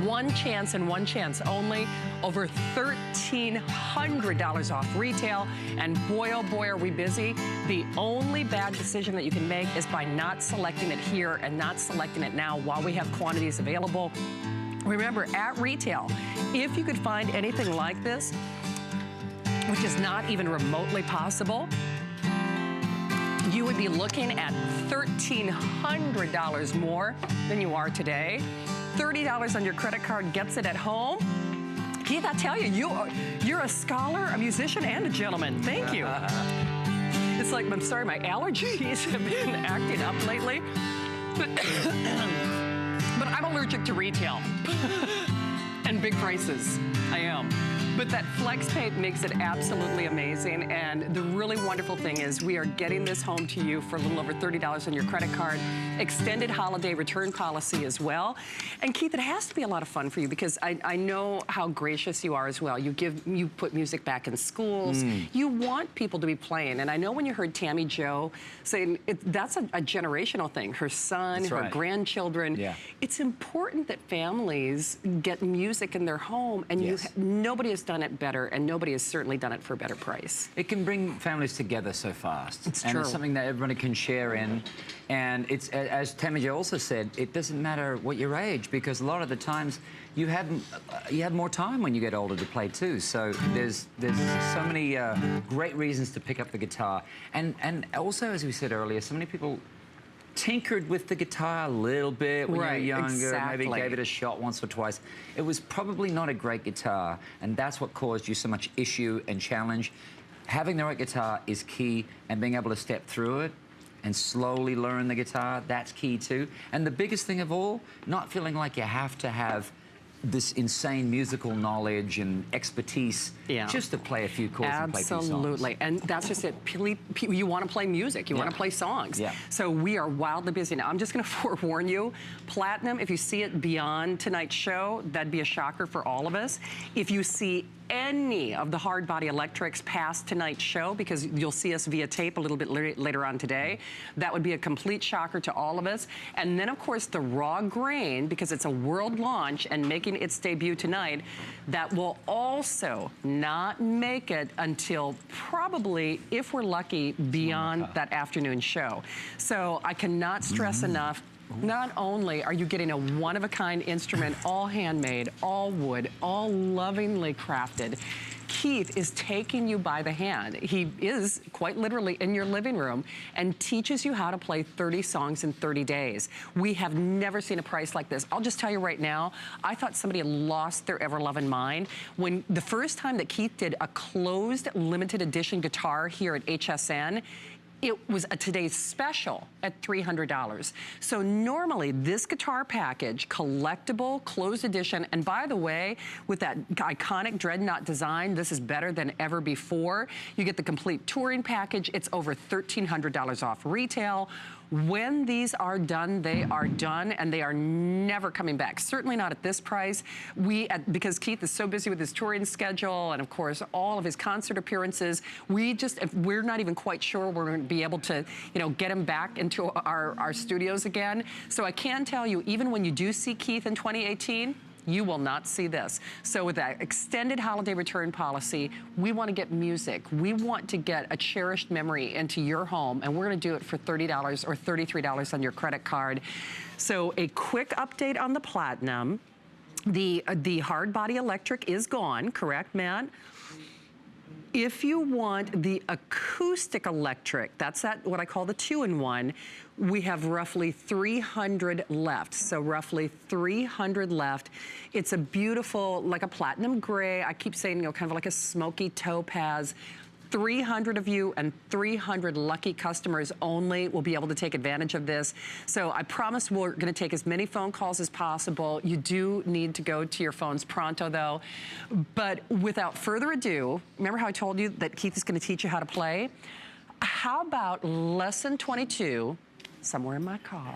One chance and one chance only. Over $1,300 off retail. And boy, oh boy, are we busy. The only bad decision that you can make is by not selecting it here and not selecting it now while we have quantities available. Remember, at retail, if you could find anything like this, which is not even remotely possible, you would be looking at $1,300 more than you are today. $30 on your credit card gets it at home. Keith, I tell you, you're a scholar, a musician, and a gentleman. Thank you. It's like, I'm sorry, my allergies have been acting up lately. But I'm allergic to retail and big prices. I am. But that flex paint makes it absolutely amazing. And the really wonderful thing is we are getting this home to you for a little over $30 on your credit card. Extended holiday return policy as well. And Keith, it has to be a lot of fun for you because I know how gracious you are as well. You put music back in schools. You want people to be playing. And I know when you heard Tammy Jo saying that's a generational thing. Her son, her grandchildren. Yeah. It's important that families get music in their home, and nobody has done it better, and nobody has certainly done it for a better price. It can bring families together so fast. It's and true. It's something that everybody can share in. And it's, as Tammy Jo also said, it doesn't matter what your age, because a lot of the times you have more time when you get older to play too. So there's so many great reasons to pick up the guitar. And also, as we said earlier, so many people tinkered with the guitar a little bit when you were younger, maybe gave it a shot once or twice. It was probably not a great guitar, and that's what caused you so much issue and challenge. Having the right guitar is key, and being able to step through it and slowly learn the guitar, that's key too. And the biggest thing of all, not feeling like you have to have this insane musical knowledge and expertise just to play a few chords and play a few songs. Absolutely, and that's just it. You want to play music, you want to play songs. So we are wildly busy. Now, I'm just going to forewarn you, Platinum, if you see it beyond tonight's show, that'd be a shocker for all of us. If you see any of the hard body electrics past tonight's show, because you'll see us via tape a little bit later on today, that would be a complete shocker to all of us. And then, of course, the raw grain, because it's a world launch and making its debut tonight, that will also not make it until probably, if we're lucky, beyond that afternoon show. So I cannot stress enough, not only are you getting a one-of-a-kind instrument, all handmade, all wood, all lovingly crafted, Keith is taking you by the hand. He is quite literally in your living room and teaches you how to play 30 songs in 30 days. We have never seen a price like this. I'll just tell you right now, I thought somebody had lost their ever-loving mind. When the first time that Keith did a closed limited edition guitar here at HSN, it was a today's special at $300. So normally this guitar package, collectible, closed edition, and by the way, with that iconic dreadnought design, this is better than ever before. You get the complete touring package. It's over $1,300 off retail. When these are done, they are done, and they are never coming back. Certainly not at this price. Because Keith is so busy with his touring schedule and, of course, all of his concert appearances, we're not even quite sure we're going to be able to, get him back into our studios again. So I can tell you, even when you do see Keith in 2018, you will not see this. So with that extended holiday return policy, we want to get music. We want to get a cherished memory into your home, and we're going to do it for $30 or $33 on your credit card. So a quick update on the Platinum. The hard body electric is gone, correct, Matt? If you want the acoustic electric, that's what I call the 2-in-1, we have roughly 300 left. So roughly 300 left. It's a beautiful, like a platinum gray, I keep saying, kind of like a smoky topaz. 300 of you and 300 lucky customers only will be able to take advantage of this. So I promise we're going to take as many phone calls as possible. You do need to go to your phones pronto, though. But without further ado, remember how I told you that Keith is going to teach you how to play? How about lesson 22, Somewhere in My Car?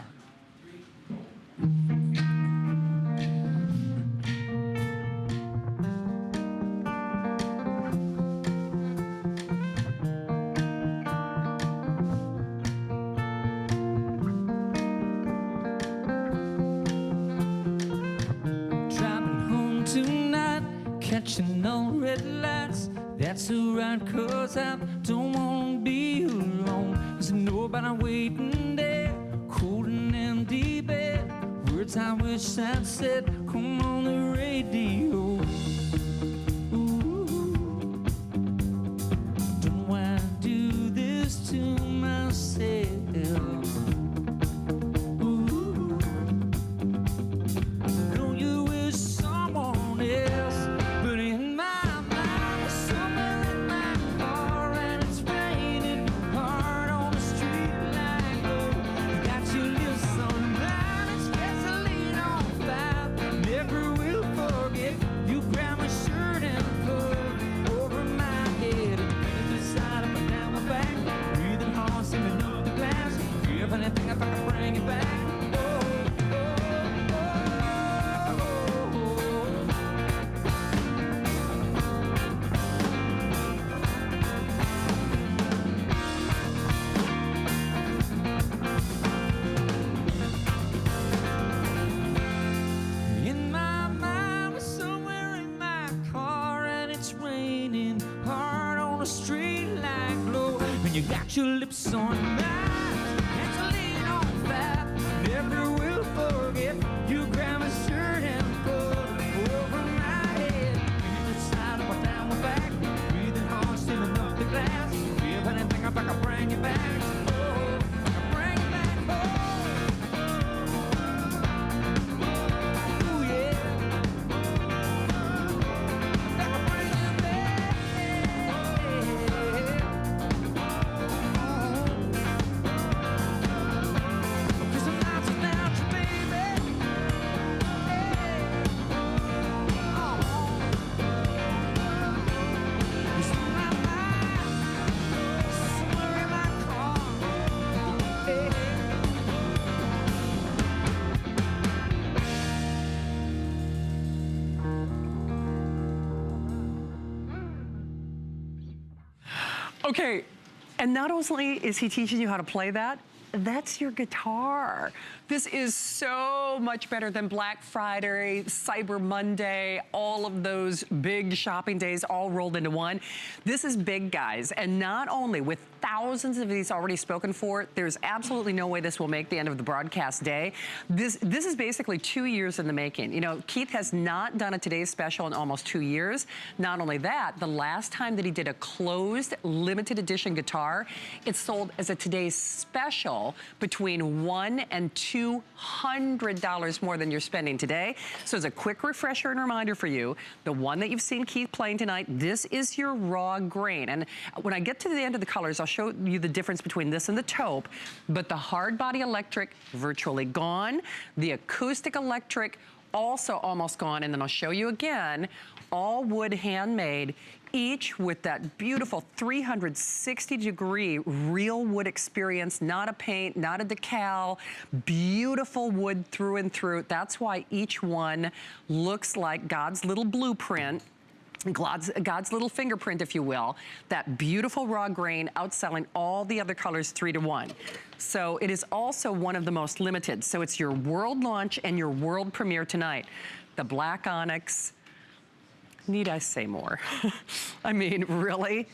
Catching no red lights, that's alright, cause I don't wanna be alone. There's nobody waiting there, cold and empty bed. Words I wish I'd said, come on the radio. Ooh, don't wanna do this to myself. You got your lips on mine, gasoline on fire. Never will forget. You grab my shirt and pull over my head. Either side up or down my back, breathing hard, stealing up the glass. If anything, if I can bring you back, oh, I can bring you back home. Oh yeah, I can bring you back. Okay, and not only is he teaching you how to play that, that's your guitar. This is so much better than Black Friday, Cyber Monday, all of those big shopping days all rolled into one. This is big, guys. And not only with thousands of these already spoken for, there's absolutely no way this will make the end of the broadcast day. This is basically 2 years in the making. You know, Keith has not done a Today's Special in almost 2 years. Not only that, the last time that he did a closed limited edition guitar, it sold as a Today's Special between $100 and $200 more than you're spending today. So as a quick refresher and reminder for you, the one that you've seen Keith playing tonight, this is your raw grain. And when I get to the end of the colors, I'll show you the difference between this and the taupe. But the hard body electric, virtually gone. The acoustic electric, also almost gone. And then I'll show you again, all wood handmade, each with that beautiful 360-degree real wood experience, not a paint, not a decal, beautiful wood through and through. That's why each one looks like God's little blueprint, God's little fingerprint, if you will. That beautiful raw grain outselling all the other colors 3 to 1. So it is also one of the most limited. So it's your world launch and your world premiere tonight. The black onyx. Need I say more? I mean, really?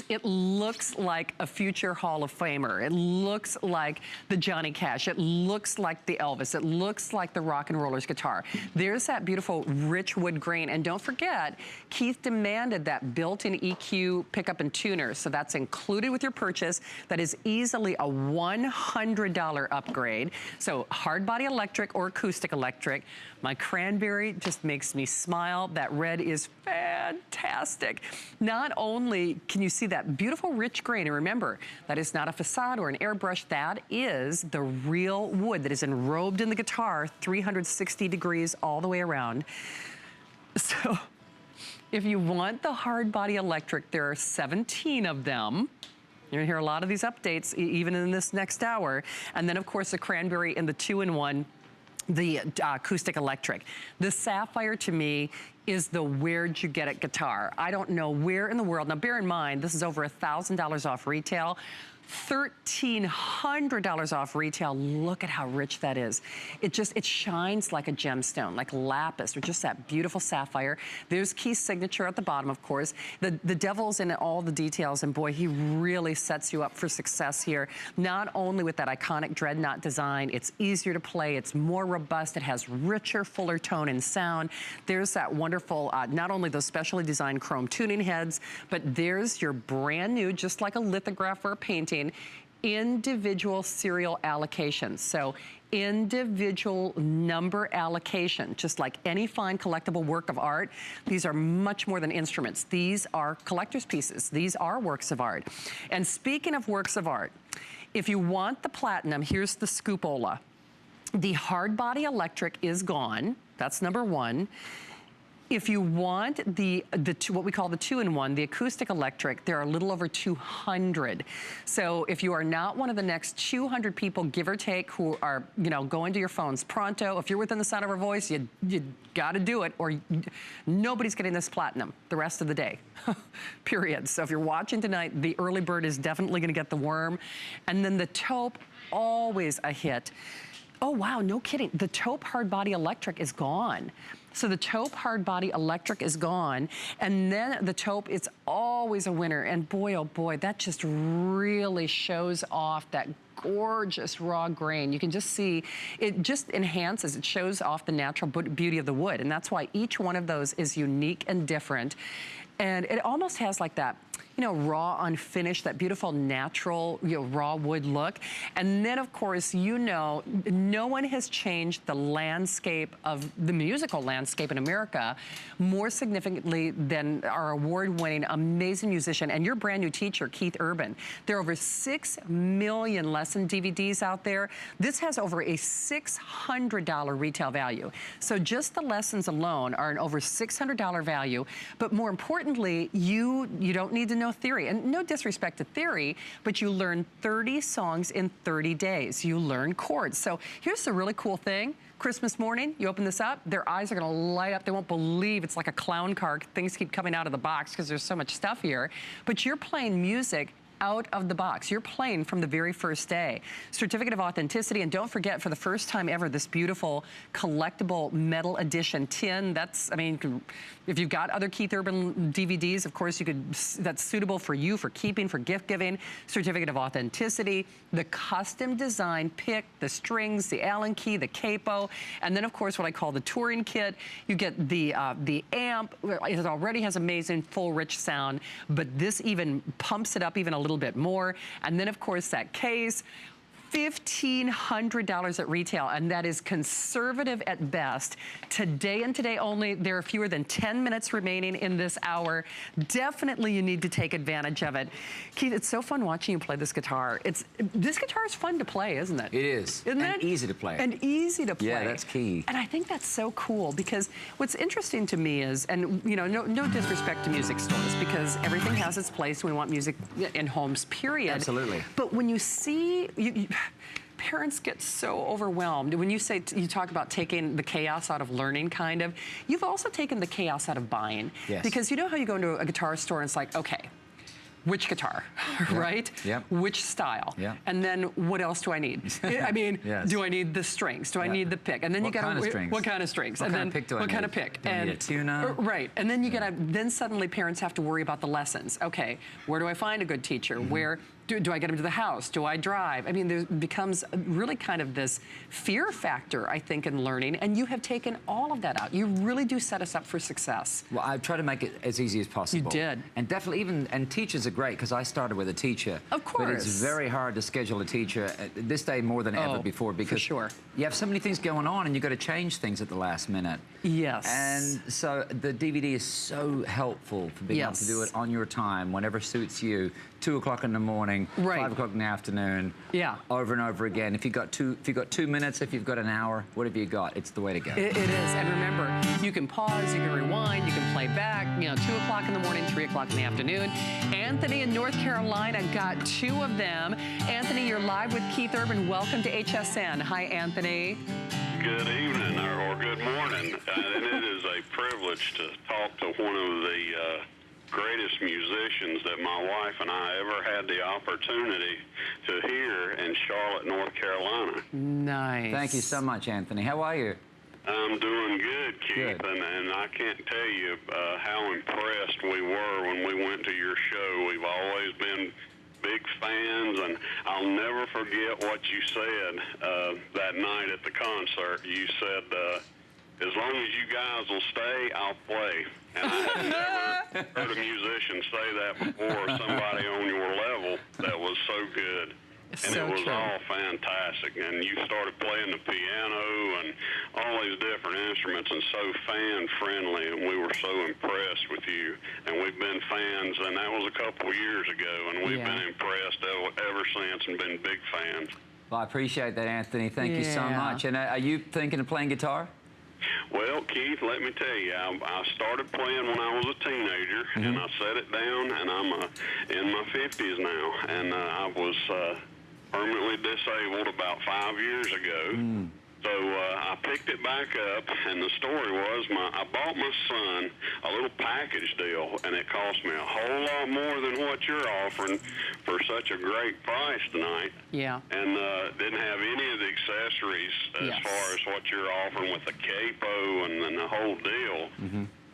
It looks like a future Hall of Famer. It looks like the Johnny Cash. It looks like the Elvis. It looks like the rock and rollers guitar. There's that beautiful rich wood grain. And don't forget, Keith demanded that built-in EQ pickup and tuner. So that's included with your purchase. That is easily a $100 upgrade. So hard body electric or acoustic electric. My cranberry just makes me smile. That red is fantastic. Not only can you see that beautiful rich grain, and remember, that is not a facade or an airbrush, that is the real wood that is enrobed in the guitar, 360 degrees all the way around. So if you want the hard body electric, there are 17 of them. You're gonna hear a lot of these updates even in this next hour. And then of course the cranberry and the 2-in-1, the acoustic electric. The Sapphire to me is the where'd you get it guitar. I don't know where in the world. Now bear in mind, this is over $1,000 off retail. $1,300 off retail. Look at how rich that is. It shines like a gemstone, like lapis, or just that beautiful sapphire. There's Keith's signature at the bottom, of course. The devil's in all the details, and boy, he really sets you up for success here. Not only with that iconic dreadnought design, it's easier to play, it's more robust, it has richer, fuller tone and sound. There's that wonderful, not only those specially designed chrome tuning heads, but there's your brand new, just like a lithograph or a painting, individual serial allocations. So individual number allocation, just like any fine collectible work of art. These are much more than instruments. These are collector's pieces. These are works of art. And speaking of works of art, if you want the platinum, here's the Scoopola. The hard body electric is gone. That's number one. If you want what we call the 2-in-1, the acoustic electric, there are a little over 200. So if you are not one of the next 200 people, give or take, who are, you know, going to your phones pronto, if you're within the sound of our voice, you got to do it, or nobody's getting this platinum the rest of the day, period. So if you're watching tonight, the early bird is definitely going to get the worm. And then the taupe, always a hit. Oh, wow, no kidding. The taupe hard body electric is gone. So the taupe hard body electric is gone. And then the taupe, it's always a winner. And boy, oh boy, that just really shows off that gorgeous raw grain. You can just see, it just enhances, it shows off the natural beauty of the wood. And that's why each one of those is unique and different. And it almost has like that, you know, raw, unfinished, that beautiful natural, you know, raw wood look. And then, of course, you know, no one has changed the landscape of the musical landscape in America more significantly than our award-winning, amazing musician and your brand new teacher, Keith Urban. There are over 6 million lesson DVDs out there. This has over a $600 retail value. So just the lessons alone are an over $600 value. But more importantly, you don't need to no theory. And no disrespect to theory, but you learn 30 songs in 30 days. You learn chords. So here's the really cool thing. Christmas morning, you open this up, their eyes are gonna light up. They won't believe it's like a clown car. Things keep coming out of the box because there's so much stuff here. But you're playing music out of the box. You're playing from the very first day. Certificate of authenticity, and don't forget, for the first time ever, this beautiful collectible metal edition tin. That's, I mean, if you've got other Keith Urban DVDs, of course, you could, that's suitable for you, for keeping, for gift giving. Certificate of authenticity, the custom design pick, the strings, the Allen key, the capo, and then of course what I call the touring kit. You get the amp. It already has amazing full rich sound, but this even pumps it up even a little bit more. And then of course that case, $1,500 at retail, and that is conservative at best. Today and today only, there are fewer than 10 minutes remaining in this hour. Definitely you need to take advantage of it. Keith, it's so fun watching you play this guitar. This guitar is fun to play, isn't it? It is. Isn't and it? Easy to play. And easy to play. Yeah, that's key. And I think that's so cool, because what's interesting to me is, and you know, no disrespect to music stores, because everything has its place. We want music in homes, period. Absolutely. But when you see, parents get so overwhelmed. When you say, you talk about taking the chaos out of learning, kind of, you've also taken the chaos out of buying. Yes. Because you know how you go into a guitar store and it's like, okay, which guitar, right? Yep. Which style? Yep. And then what else do I need? I mean, Yes. do I need the strings? Do I need the pick? And then What you got kind of strings? What kind of strings? What and kind then of pick do I what need? kind of pick? Do I need a tuner? Right. And then you gotta. Then suddenly parents have to worry about the lessons. Okay, where do I find a good teacher? Where do I get them to the house? Do I drive? I mean, there becomes really kind of this fear factor, I think, in learning, and you have taken all of that out. You really do set us up for success. Well, I try to make it as easy as possible. You did. And definitely and teachers are great, because I started with a teacher. Of course. But it's very hard to schedule a teacher this day more than ever before, because for sure. You have so many things going on and you've got to change things at the last minute. Yes. And so the DVD is so helpful for being able to do it on your time, whenever suits you. 2 o'clock in the morning, 5 o'clock in the afternoon. Yeah. Over and over again. If you've got 2 minutes, if you've got an hour, whatever you got, it's the way to go. It is. And remember, you can pause, you can rewind, you can play back, you know, 2 o'clock in the morning, 3 o'clock in the afternoon. Anthony in North Carolina got 2 of them. Anthony, you're live with Keith Urban. Welcome to HSN. Hi, Anthony. Good evening, or good morning. And it is a privilege to talk to one of the greatest musicians that my wife and I ever had the opportunity to hear in Charlotte, North Carolina. Nice. Thank you so much, Anthony. How are you? I'm doing good, Keith, Good. and I can't tell you how impressed we were when we went to your show. We've always been big fans, and I'll never forget what you said that night at the concert. You said, as long as you guys will stay, I'll play. And I had never heard a musician say that before, somebody on your level that was so good. And So it was true. all fantastic. And you started playing the piano and all these different instruments, and so fan-friendly, and we were so impressed with you. And we've been fans, and that was a couple years ago, and we've been impressed ever since and been big fans. Well, I appreciate that, Anthony. Thank you so Yeah. much. And are you thinking of playing guitar? Well, Keith, let me tell you, I started playing when I was a teenager, and I set it down, and I'm in my 50s now, and I was permanently disabled about 5 years ago. So I picked it back up, and the story was I bought my son a little package deal, and it cost me a whole lot more than what you're offering for such a great price tonight. Yeah. And didn't have any of the accessories as far as what you're offering with the capo and the whole deal.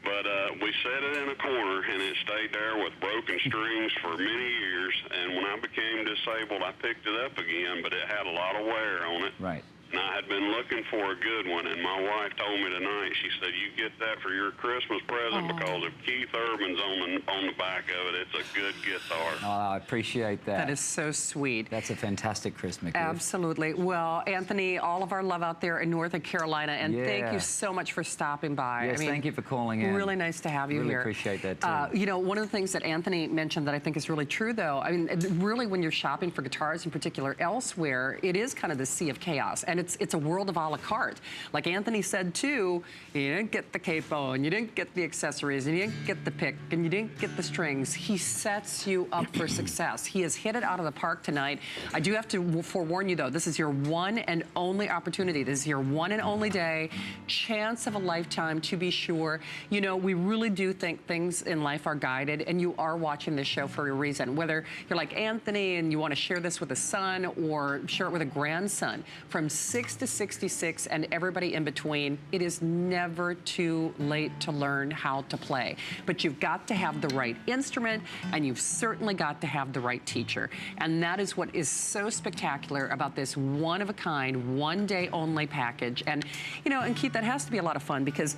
But we set it in a corner, and it stayed there with broken strings for many years. And when I became disabled, I picked it up again, but it had a lot of wear on it. Right. And I had been looking for a good one, and my wife told me tonight, she said, you get that for your Christmas present, because if Keith Urban's on the back of it, it's a good guitar. Oh, I appreciate that. That is so sweet. That's a fantastic Christmas gift. Absolutely. Well, Anthony, all of our love out there in North Carolina, and thank you so much for stopping by. Yes, thank you for calling in. Really nice to have you really here. Appreciate that, too. You know, one of the things that Anthony mentioned that I think is really true, though, I mean, really when you're shopping for guitars in particular elsewhere, it is kind of the sea of chaos. And and it's a world of a la carte. Like Anthony said too, you didn't get the capo, and you didn't get the accessories, and you didn't get the pick, and you didn't get the strings. He sets you up for success. He has hit it out of the park tonight. I do have to forewarn you though, this is your one and only opportunity. This is your one and only day, chance of a lifetime to be sure. You know, we really do think things in life are guided, and you are watching this show for a reason. Whether you're like Anthony and you want to share this with a son or share it with a grandson, from 6 to 66 and everybody in between, it is never too late to learn how to play. But you've got to have the right instrument, and you've certainly got to have the right teacher. And that is what is so spectacular about this one-of-a-kind, one-day only package. And, you know, and Keith, that has to be a lot of fun because,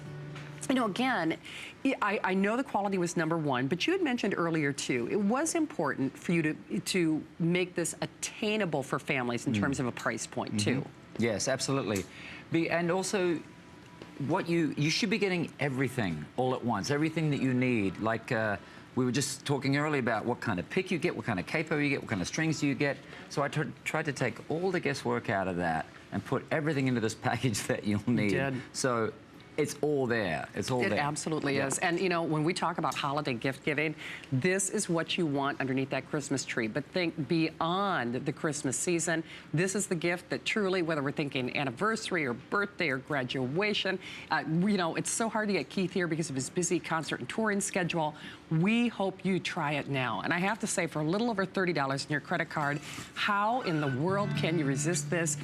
you know, again, I know the quality was #1, but you had mentioned earlier too, it was important for you to make this attainable for families in terms of a price point too. Yes, absolutely. And also, what you should be getting everything all at once, everything that you need. Like we were just talking earlier about what kind of pick you get, what kind of capo you get, what kind of strings you get. So I tried to take all the guesswork out of that and put everything into this package that you'll need. You did. So it's all there. It's all there. It absolutely is. And, you know, when we talk about holiday gift giving, this is what you want underneath that Christmas tree. But think beyond the Christmas season. This is the gift that truly, whether we're thinking anniversary or birthday or graduation, you know, it's so hard to get Keith here because of his busy concert and touring schedule. We hope you try it now. And I have to say, for a little over $30 in your credit card, how in the world can you resist this?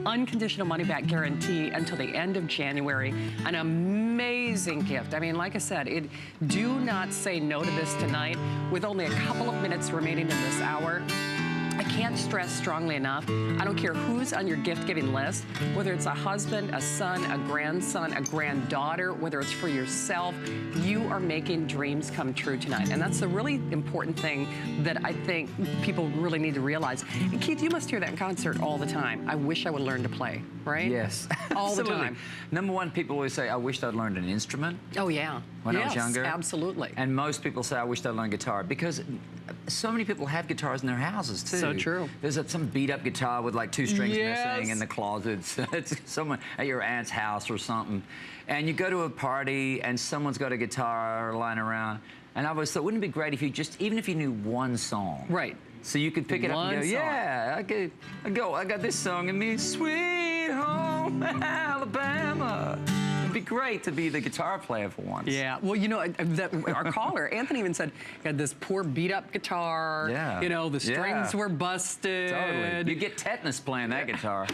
Unconditional money-back guarantee until the end of January. An amazing gift. I mean, like I said, do not say no to this tonight. With only a couple of minutes remaining in this hour, I can't stress strongly enough, I don't care who's on your gift-giving list, whether it's a husband, a son, a grandson, a granddaughter, whether it's for yourself, you are making dreams come true tonight. And that's the really important thing that I think people really need to realize. And Keith, you must hear that in concert all the time. I wish I would learn to play, right? Yes. All the Absolutely. time. #1, people always say, I wished I'd learned an instrument. Oh, yeah. When I was younger. Absolutely. And most people say, I wished I'd learned guitar, because so many people have guitars in their houses too. So true. There's some beat up guitar with like 2 strings Yes. missing in the closet. It's someone at your aunt's house or something. And you go to a party and someone's got a guitar lying around. And I always thought, wouldn't it be great if you just, even if you knew one song. Right. So you could pick it up and go, One song. yeah, I got this song in me, Sweet Home Alabama. It'd be great to be the guitar player for once. Yeah, well, you know, our caller, Anthony, even said he had this poor beat-up guitar. Yeah. You know, the strings were busted. Totally. You get tetanus playing that guitar.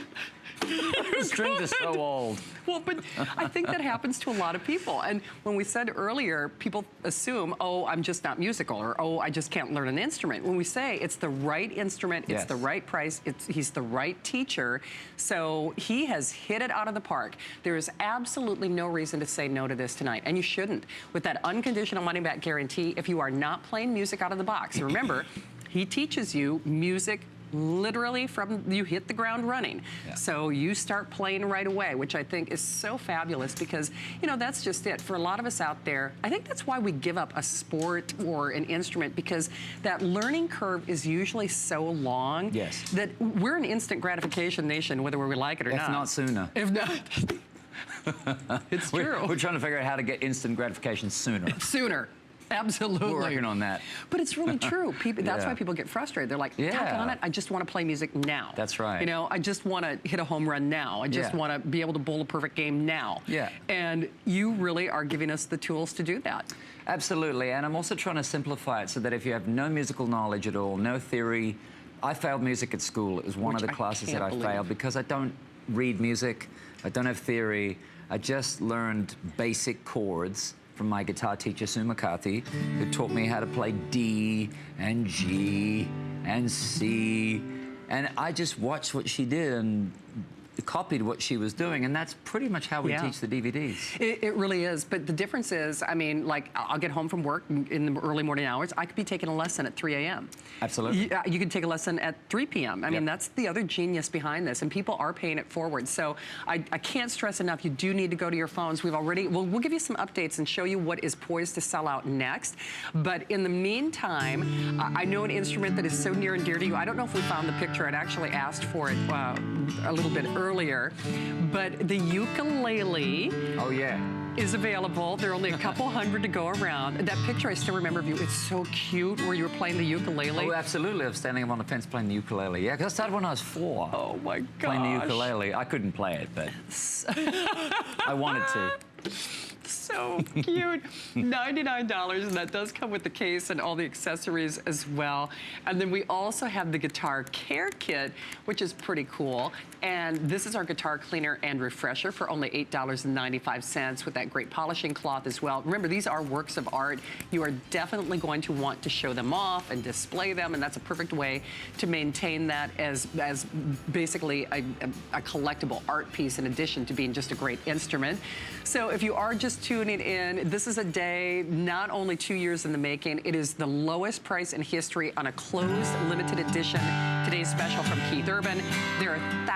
The strings are so old. Well, but I think that happens to a lot of people. And when we said earlier, people assume, oh, I'm just not musical, or oh, I just can't learn an instrument. When we say it's the right instrument, it's Yes. the right price, he's the right teacher, so he has hit it out of the park. There is absolutely no reason to say no to this tonight, and you shouldn't. With that unconditional money-back guarantee, if you are not playing music out of the box, remember, he teaches you music literally from you hit the ground running. Yeah. So you start playing right away, which I think is so fabulous because, you know, that's just it. For a lot of us out there, I think that's why we give up a sport or an instrument, because that learning curve is usually so long. Yes. That we're an instant gratification nation, whether we like it or not. If not sooner. If not. It's true. We're trying to figure out how to get instant gratification sooner. Sooner. Absolutely. We're working on that. But it's really true. That's Yeah. why people get frustrated. They're like, Yeah. on it, I just want to play music now. That's right. You know, I just want to hit a home run now. I just Yeah. want to be able to bowl a perfect game now. Yeah. And you really are giving us the tools to do that. Absolutely, and I'm also trying to simplify it so that if you have no musical knowledge at all, no theory. I failed music at school. It was one Which of the I classes that can't I believe. failed because I don't read music, I don't have theory. I just learned basic chords from my guitar teacher, Sue McCarthy, who taught me how to play D and G and C. And I just watched what she did and copied what she was doing, and that's pretty much how we Yeah. teach the DVDs. It really is, but the difference is, I mean, like, I'll get home from work in the early morning hours. I could be taking a lesson at 3 a.m. Absolutely. You could take a lesson at 3 p.m. I mean, Yep. that's the other genius behind this, and people are paying it forward. So I can't stress enough, you do need to go to your phones. We'll give you some updates and show you what is poised to sell out next. But in the meantime, I know an instrument that is so near and dear to you. I don't know if we found the picture. I'd actually asked for it a little bit earlier. But the ukulele Oh, yeah. is available. There are only a couple hundred to go around. That picture I still remember of you. It's so cute where you were playing the ukulele. Oh, absolutely. I was standing up on the fence playing the ukulele. Yeah, because I started when I was 4. Oh my gosh. Playing the ukulele. I couldn't play it, but I wanted to. So cute. $99, and that does come with the case and all the accessories as well. And then we also have the guitar care kit, which is pretty cool. And this is our guitar cleaner and refresher for only $8.95 with that great polishing cloth as well. Remember, these are works of art. You are definitely going to want to show them off and display them, and that's a perfect way to maintain that as basically a collectible art piece in addition to being just a great instrument. So if you are just tuning in, this is a day not only 2 years in the making, it is the lowest price in history on a closed limited edition. Today's special from Keith Urban. There are thousands